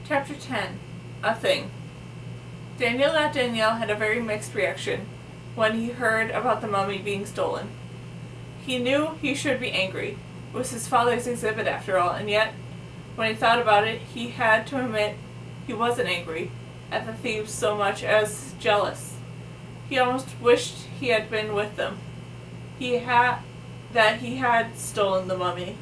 Chapter 10. A Thing. Danielle had a very mixed reaction when he heard about the mummy being stolen. He knew he should be angry. It was his father's exhibit after all, and yet, when he thought about it, he had to admit he wasn't angry at the thieves so much as jealous. He almost wished he had been with them. He had stolen the mummy.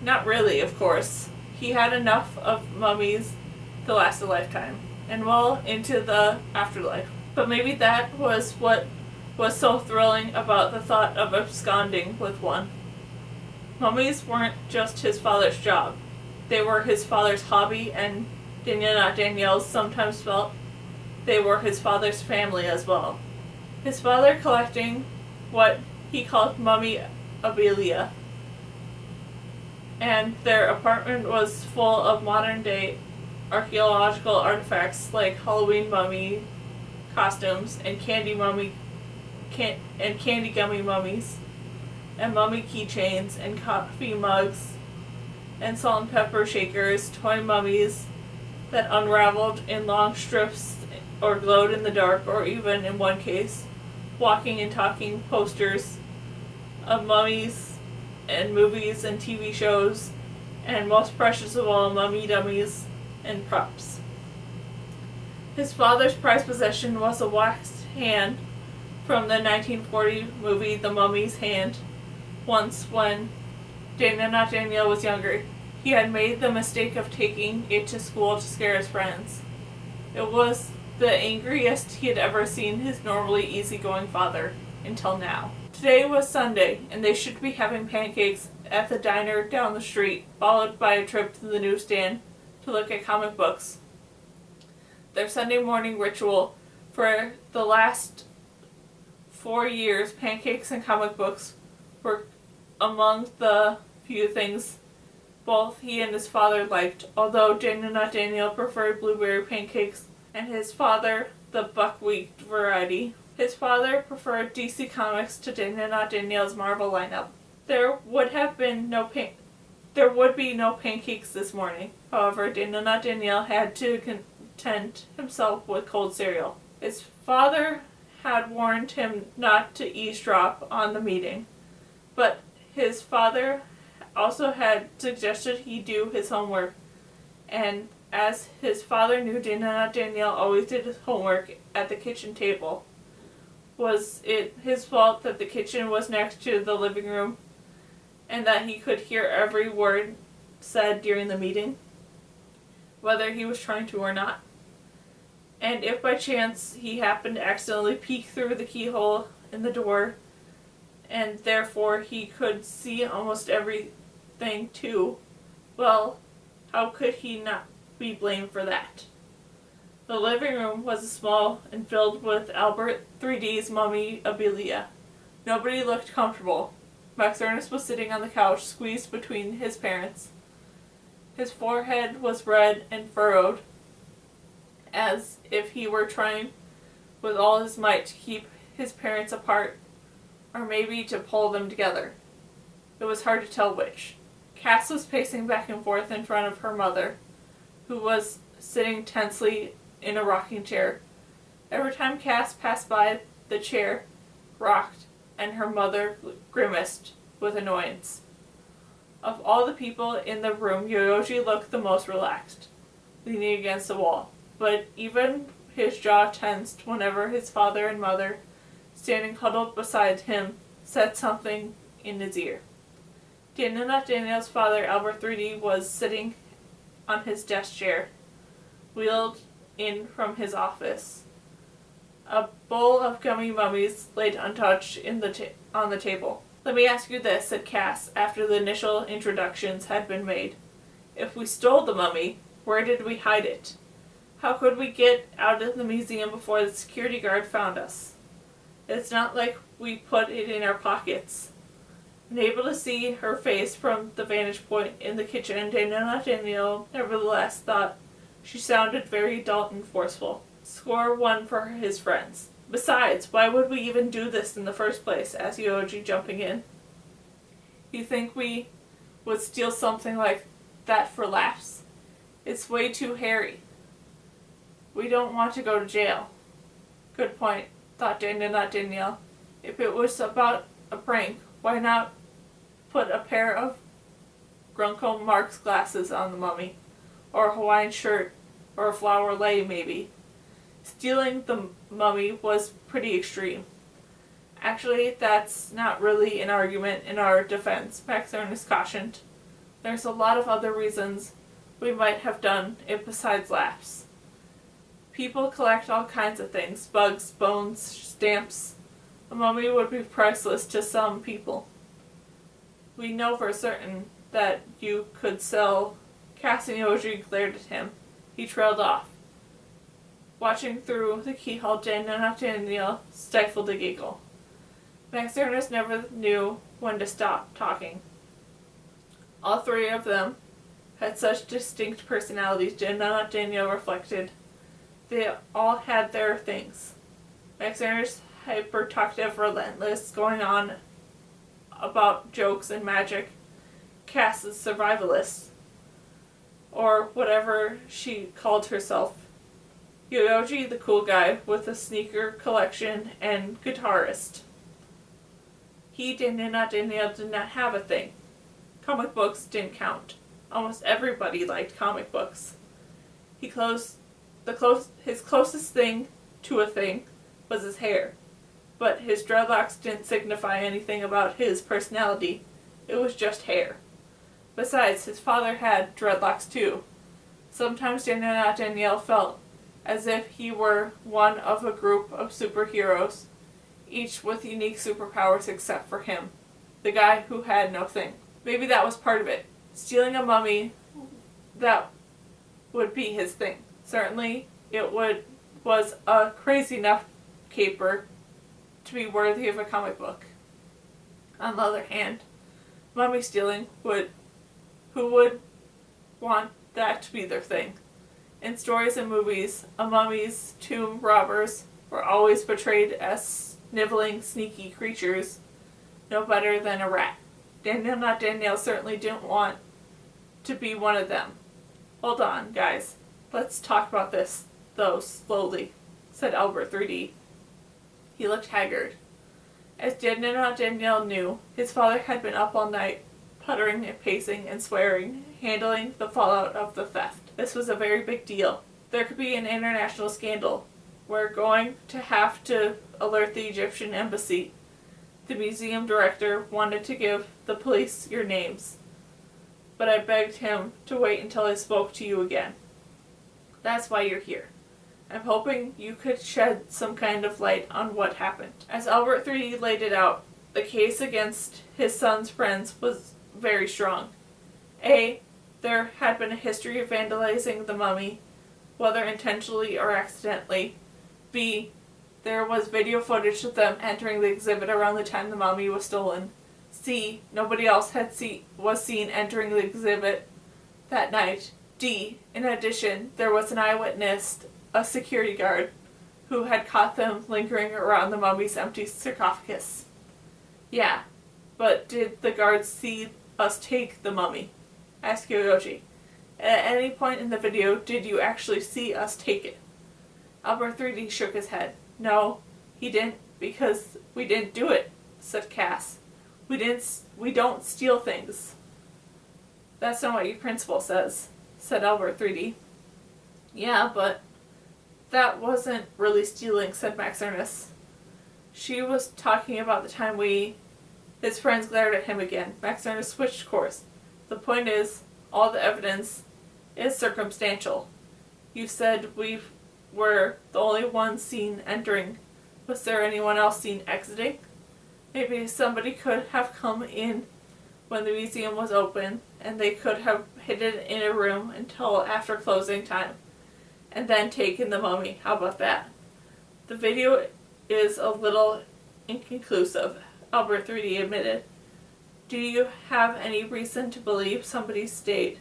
Not really, of course. He had enough of mummies to last a lifetime, and well into the afterlife. But maybe that was what was so thrilling about the thought of absconding with one. Mummies weren't just his father's job. They were his father's hobby, and Danielle sometimes felt they were his father's family as well. His father collecting what he called mummy abilia, and their apartment was full of modern-day archaeological artifacts like Halloween mummy costumes and candy gummy mummies, and mummy keychains and coffee mugs and salt and pepper shakers, toy mummies that unraveled in long strips or glowed in the dark, or even, in one case, walking and talking posters of mummies and movies and TV shows, and most precious of all, mummy dummies and props. His father's prized possession was a waxed hand from the 1940 movie The Mummy's Hand. Once, when Danielle was younger, he had made the mistake of taking it to school to scare his friends. It was the angriest he had ever seen his normally easygoing father, until now. Today was Sunday, and they should be having pancakes at the diner down the street, followed by a trip to the newsstand to look at comic books. Their Sunday morning ritual. For the last 4 years, pancakes and comic books were among the few things both he and his father liked, although Danielle preferred blueberry pancakes and his father the buckwheat variety. His father preferred DC Comics to Danielle's Marvel lineup. There would be no pancakes this morning. However, Danielle had to content himself with cold cereal. His father had warned him not to eavesdrop on the meeting, but his father also had suggested he do his homework, and as his father knew Danielle always did his homework at the kitchen table, was it his fault that the kitchen was next to the living room and that he could hear every word said during the meeting, whether he was trying to or not? And if by chance he happened to accidentally peek through the keyhole in the door, and therefore he could see almost everything too, well, how could he not be blamed for that? The living room was small and filled with Albert 3D's mummy abilia. Nobody looked comfortable. Max Ernest was sitting on the couch, squeezed between his parents. His forehead was red and furrowed, as if he were trying with all his might to keep his parents apart, or maybe to pull them together. It was hard to tell which. Cass was pacing back and forth in front of her mother, who was sitting tensely in a rocking chair. Every time Cass passed by, the chair rocked, and her mother grimaced with annoyance. Of all the people in the room, Yoyoji looked the most relaxed, leaning against the wall, but even his jaw tensed whenever his father and mother, standing huddled beside him, said something in his ear. Danielle's father, Albert 3D, was sitting on his desk chair, wheeled in from his office. A bowl of gummy mummies laid untouched on the table. "Let me ask you this," said Cass, after the initial introductions had been made. "If we stole the mummy, where did we hide it? How could we get out of the museum before the security guard found us? It's not like we put it in our pockets." Unable to see her face from the vantage point in the kitchen, Danielle nevertheless thought she sounded very dull and forceful. Score one for his friends. "Besides, why would we even do this in the first place?" asked Yoji, jumping in. "You think we would steal something like that for laughs?" It's way too hairy. We don't want to go to jail. Good point, thought Danielle. If it was about a prank, why not put a pair of Grunko Marx glasses on the mummy? Or a Hawaiian shirt, or a flower lei maybe. Stealing the mummy was pretty extreme. Actually, that's not really an argument in our defense, Max Ernest cautioned. There's a lot of other reasons we might have done it besides laughs. People collect all kinds of things, bugs, bones, stamps. A mummy would be priceless to some people. We know for certain that you could sell. Casanyoji glared at him. He trailed off. Watching through the keyhole, Danielle stifled a giggle. Max Ernest never knew when to stop talking. All three of them had such distinct personalities, Danielle reflected. They all had their things. Max Ernest, hyper-talkative, relentless, going on about jokes and magic. Cass is survivalist, or whatever she called herself. Yoyoji, the cool guy with a sneaker collection and guitarist. He, Danielle, did not have a thing. Comic books didn't count. Almost everybody liked comic books. His closest thing to a thing was his hair, but his dreadlocks didn't signify anything about his personality. It was just hair. Besides, his father had dreadlocks too. Sometimes Danielle felt as if he were one of a group of superheroes, each with unique superpowers except for him, the guy who had no thing. Maybe that was part of it. Stealing a mummy, that would be his thing. Certainly, it was a crazy enough caper to be worthy of a comic book. On the other hand, mummy stealing who would want that to be their thing? In stories and movies, a mummy's tomb robbers were always portrayed as sniveling, sneaky creatures, no better than a rat. Danielle certainly didn't want to be one of them. Hold on, guys. Let's talk about this, though, slowly, said Albert 3D. He looked haggard. As Danielle knew, his father had been up all night, puttering and pacing and swearing, handling the fallout of the theft. This was a very big deal. There could be an international scandal. We're going to have to alert the Egyptian embassy. The museum director wanted to give the police your names, but I begged him to wait until I spoke to you again. That's why you're here. I'm hoping you could shed some kind of light on what happened. As Albert 3D laid it out, the case against his son's friends was very strong. A. There had been a history of vandalizing the mummy, whether intentionally or accidentally. B. There was video footage of them entering the exhibit around the time the mummy was stolen. C. Nobody else was seen entering the exhibit that night. D. In addition, there was an eyewitness, a security guard, who had caught them lingering around the mummy's empty sarcophagus. Yeah, but did the guards see us take the mummy? Asked Yoyoji. At any point in the video, did you actually see us take it? Albert 3D shook his head. No, he didn't, because we didn't do it, said Cass. We don't steal things. That's not what your principal says, said Albert 3D. Yeah, but that wasn't really stealing, said Max Ernest. She was talking about the time his friends glared at him again. Max Ernest switched course. The point is, all the evidence is circumstantial. You said we were the only ones seen entering. Was there anyone else seen exiting? Maybe somebody could have come in when the museum was open, and they could have hidden in a room until after closing time, and then taken the mummy. How about that? The video is a little inconclusive, Albert 3D admitted. Do you have any reason to believe somebody stayed?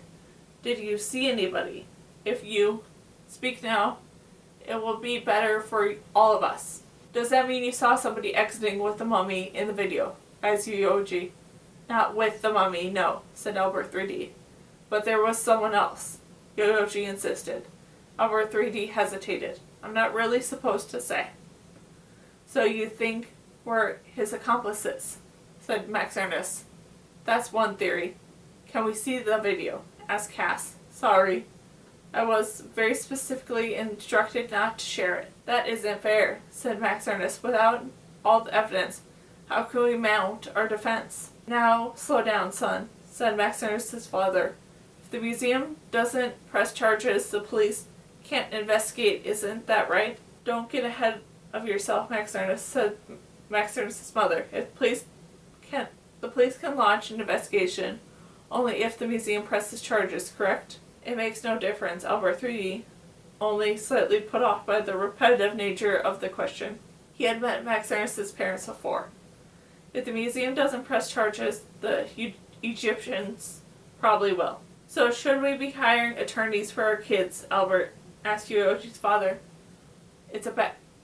Did you see anybody? If you speak now, it will be better for all of us. Does that mean you saw somebody exiting with the mummy in the video? Asked Yoyoji. Not with the mummy, no, said Albert 3D. But there was someone else. Yoyoji insisted. Albert 3D hesitated. I'm not really supposed to say. So you think we're his accomplices, said Max Ernest. That's one theory. Can we see the video? Asked Cass. Sorry. I was very specifically instructed not to share it. That isn't fair, said Max Ernest. Without all the evidence, how can we mount our defense? Now, slow down, son, said Max Ernest's father. If the museum doesn't press charges, the police can't investigate, isn't that right? Don't get ahead of yourself, Max Ernest, said Max Ernest's mother. The police can launch an investigation only if the museum presses charges, correct? It makes no difference, Albert 3D, only slightly put off by the repetitive nature of the question. He had met Max Ernest's parents before. If the museum doesn't press charges, the Egyptians probably will. So should we be hiring attorneys for our kids, Albert? Asked Yoyoji's father. It's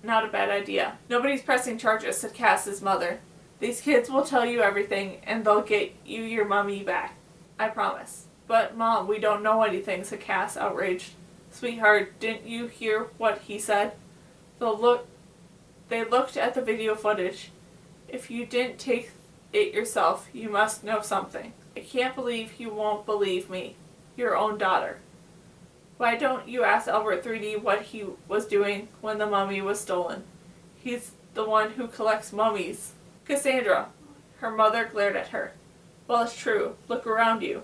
not a bad idea. Nobody's pressing charges, said Cass's mother. These kids will tell you everything, and they'll get you your mummy back. I promise. But, Mom, we don't know anything, said Cass, outraged. Sweetheart, didn't you hear what he said? They looked at the video footage. If you didn't take it yourself, you must know something. I can't believe you won't believe me, your own daughter. Why don't you ask Albert 3D what he was doing when the mummy was stolen? He's the one who collects mummies. Cassandra, her mother glared at her. Well, it's true. Look around you.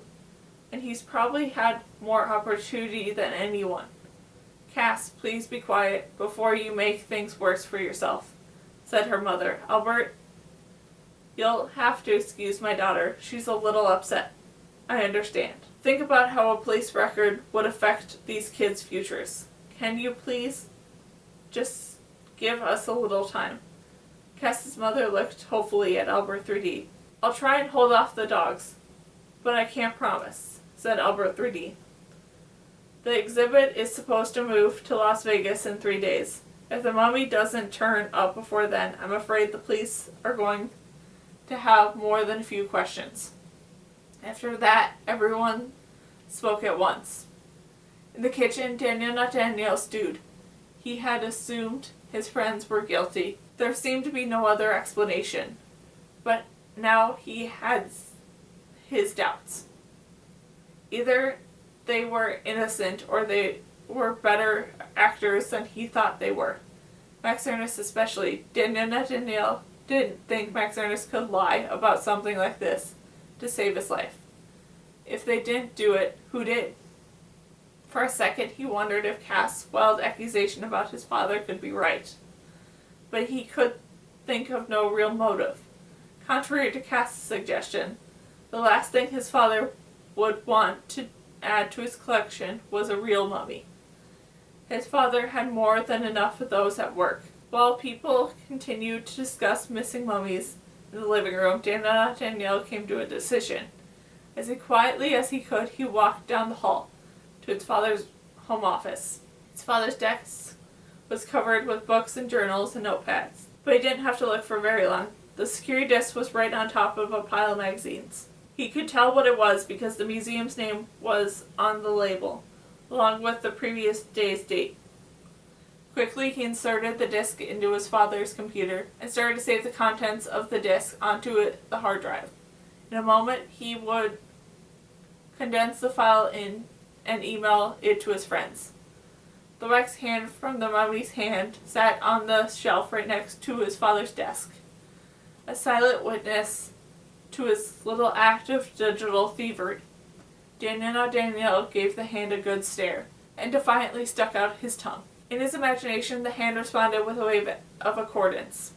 And he's probably had more opportunity than anyone. Cass, please be quiet before you make things worse for yourself, said her mother. Albert, you'll have to excuse my daughter. She's a little upset. I understand. Think about how a police record would affect these kids' futures. Can you please just give us a little time? Cass's mother looked hopefully at Albert 3D. I'll try and hold off the dogs, but I can't promise, said Albert 3D. The exhibit is supposed to move to Las Vegas in 3 days. If the mummy doesn't turn up before then, I'm afraid the police are going to have more than a few questions. After that, everyone spoke at once. In the kitchen, Daniel stewed. He had assumed his friends were guilty. There seemed to be no other explanation. But now he had his doubts. Either they were innocent or they were better actors than he thought they were. Max Ernest especially. Daniel didn't think Max Ernest could lie about something like this to save his life. If they didn't do it, who did? For a second he wondered if Cass' wild accusation about his father could be right. But he could think of no real motive. Contrary to Cass' suggestion, the last thing his father would want to add to his collection was a real mummy. His father had more than enough of those at work. While people continued to discuss missing mummies in the living room, Daniel came to a decision. As quietly as he could, he walked down the hall to his father's home office. His father's desk was covered with books and journals and notepads, but he didn't have to look for very long. The security desk was right on top of a pile of magazines. He could tell what it was because the museum's name was on the label, along with the previous day's date. Quickly, he inserted the disk into his father's computer and started to save the contents of the disk onto the hard drive. In a moment, he would condense the file in and email it to his friends. The wax hand from the mummy's hand sat on the shelf right next to his father's desk. A silent witness to his little act of digital thievery. Daniel gave the hand a good stare, and defiantly stuck out his tongue. In his imagination, the hand responded with a wave of accordance.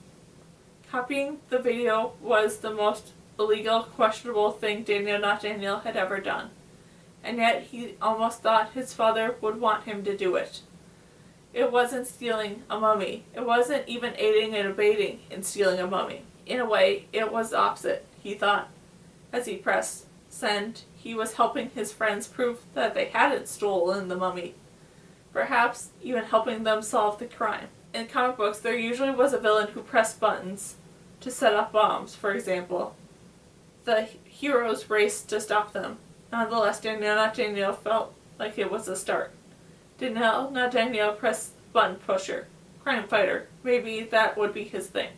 Copying the video was the most illegal, questionable thing Daniel had ever done, and yet he almost thought his father would want him to do it. It wasn't stealing a mummy. It wasn't even aiding and abetting in stealing a mummy. In a way, it was the opposite, he thought. As he pressed send, he was helping his friends prove that they hadn't stolen the mummy. Perhaps even helping them solve the crime. In comic books, there usually was a villain who pressed buttons to set off bombs, for example. The heroes raced to stop them. Nonetheless, Daniel felt like it was a start. Danielle, not Danielle, pressed button pusher. Crime fighter. Maybe that would be his thing.